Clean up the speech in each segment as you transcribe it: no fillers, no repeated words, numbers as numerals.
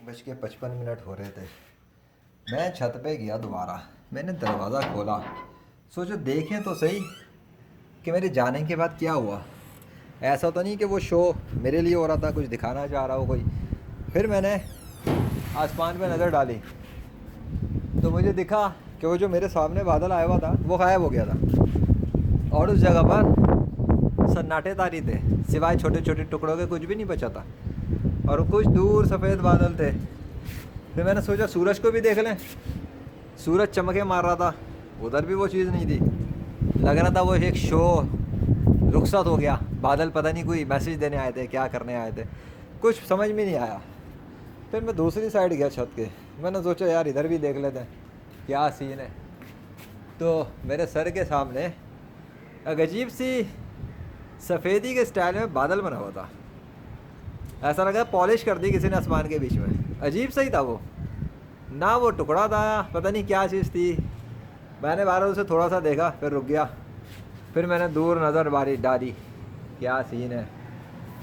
1:55 हो रहे थे। मैं छत पे गया दोबारा। मैंने दरवाज़ा खोला, सोचो देखें तो सही कि मेरे जाने के बाद क्या हुआ। ऐसा तो नहीं कि वो शो मेरे लिए हो रहा था, कुछ दिखाना चाह रहा हो कोई। फिर मैंने आसमान पे नज़र डाली तो मुझे दिखा कि वो जो मेरे सामने बादल आया हुआ था वो गायब हो गया था और उस जगह पर सन्नाटे तारी थे, सिवाय छोटे छोटे टुकड़ों के कुछ भी नहीं बचा था और कुछ दूर सफ़ेद बादल थे। फिर मैंने सोचा सूरज को भी देख लें। सूरज चमके मार रहा था, उधर भी वो चीज़ नहीं थी। लग रहा था वो एक शो रुखसत हो गया। बादल पता नहीं कोई मैसेज देने आए थे, क्या करने आए थे, कुछ समझ में नहीं आया। फिर मैं दूसरी साइड गया छत के। मैंने सोचा यार इधर भी देख लेते हैं क्या सीन है। तो मेरे सर के सामने एक अजीब सी सफ़ेदी के स्टाइल में बादल बना हुआ था। ऐसा लगा पॉलिश कर दी किसी ने आसमान के बीच में। अजीब सही था वो, ना वो टुकड़ा था, पता नहीं क्या चीज़ थी। मैंने बाहर उसे थोड़ा सा देखा, फिर रुक गया। फिर मैंने दूर नज़र डाली क्या सीन है।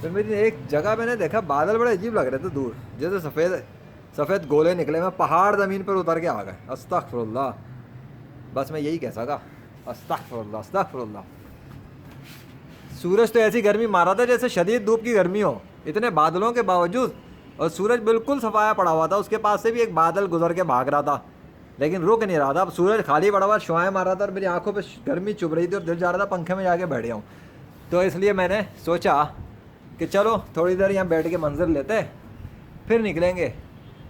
फिर मेरी एक जगह मैंने देखा बादल बड़े अजीब लग रहे थे दूर, जैसे सफ़ेद सफ़ेद गोले निकले। मैं पहाड़ ज़मीन पर उतर के आ गए। अस्तगफुरुल्लाह, बस मैं यही कह सका, अस्तगफुरुल्लाह अस्तगफुरुल्लाह। सूरज तो ऐसी गर्मी मारा था जैसे शदीद धूप की गर्मी हो, इतने बादलों के बावजूद। और सूरज बिल्कुल सफाया पड़ा हुआ था, उसके पास से भी एक बादल गुजर के भाग रहा था लेकिन रुक नहीं रहा था। अब सूरज खाली पड़ा हुआ शुआएं मार रहा था और मेरी आंखों पे गर्मी चुभ रही थी और दिल जा रहा था पंखे में जाके बैठ जाऊँ। तो इसलिए मैंने सोचा कि चलो थोड़ी देर यहाँ बैठ के मंजर लेते फिर निकलेंगे।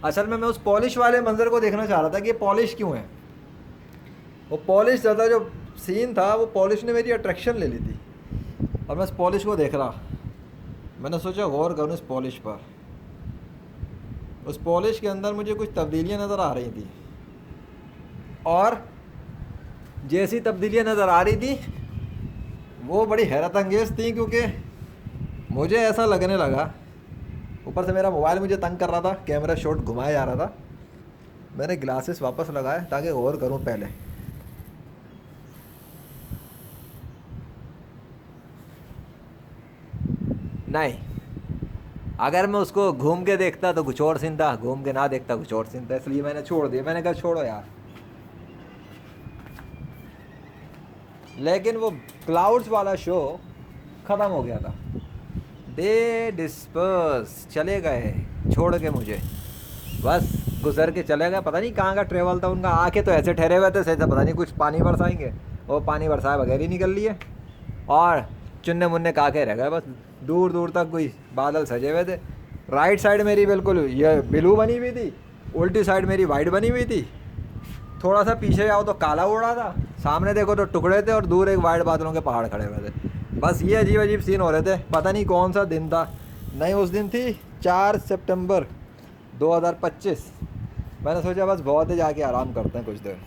असल में मैं उस पॉलिश वाले मंजर को देखना चाह रहा था कि ये पॉलिश क्यों है। वो पॉलिश ज़्यादा जो सीन था वो पॉलिश ने मेरी अट्रैक्शन ले ली थी और मैं उस पॉलिश को देख रहा। मैंने सोचा गौर करूँ इस पॉलिश पर। उस पॉलिश के अंदर मुझे कुछ तब्दीलियाँ नज़र आ रही थी और जैसी तब्दीलियाँ नज़र आ रही थी वो बड़ी हैरत अंगेज़ थी, क्योंकि मुझे ऐसा लगने लगा, ऊपर से मेरा मोबाइल मुझे तंग कर रहा था, कैमरा शॉट घुमाया जा रहा था। मैंने ग्लासेस वापस लगाए ताकि गौर करूं पहले। नहीं, अगर मैं उसको घूम के देखता तो कुछ और सीन था, घूम के ना देखता कुछ और सीन था, इसलिए मैंने छोड़ दिया। मैंने कहा छोड़ो यार। लेकिन वो क्लाउड्स वाला शो ख़त्म हो गया था। दे डिस्पर्स, चले गए छोड़ के मुझे, बस गुजर के चले गए। पता नहीं कहाँ का ट्रेवल था उनका। आके तो ऐसे ठहरे हुए थे सही, पता नहीं कुछ पानी बरसाएंगे, वो पानी बरसाए बगैर ही निकल लिए और चुन्ने मुन्ने काके रह गए। बस दूर दूर तक कोई बादल सजे हुए थे। राइट साइड मेरी बिल्कुल ये ब्लू बनी हुई थी, उल्टी साइड मेरी वाइट बनी हुई थी। थोड़ा सा पीछे जाओ तो काला उड़ा था, सामने देखो तो टुकड़े थे और दूर एक वाइट बादलों के पहाड़ खड़े हुए थे। बस ये अजीब अजीब सीन हो रहे थे। पता नहीं कौन सा दिन था। नहीं, उस दिन थी 4 सितंबर 2025। मैंने सोचा बस बहुत ही जाके आराम करते हैं कुछ देर।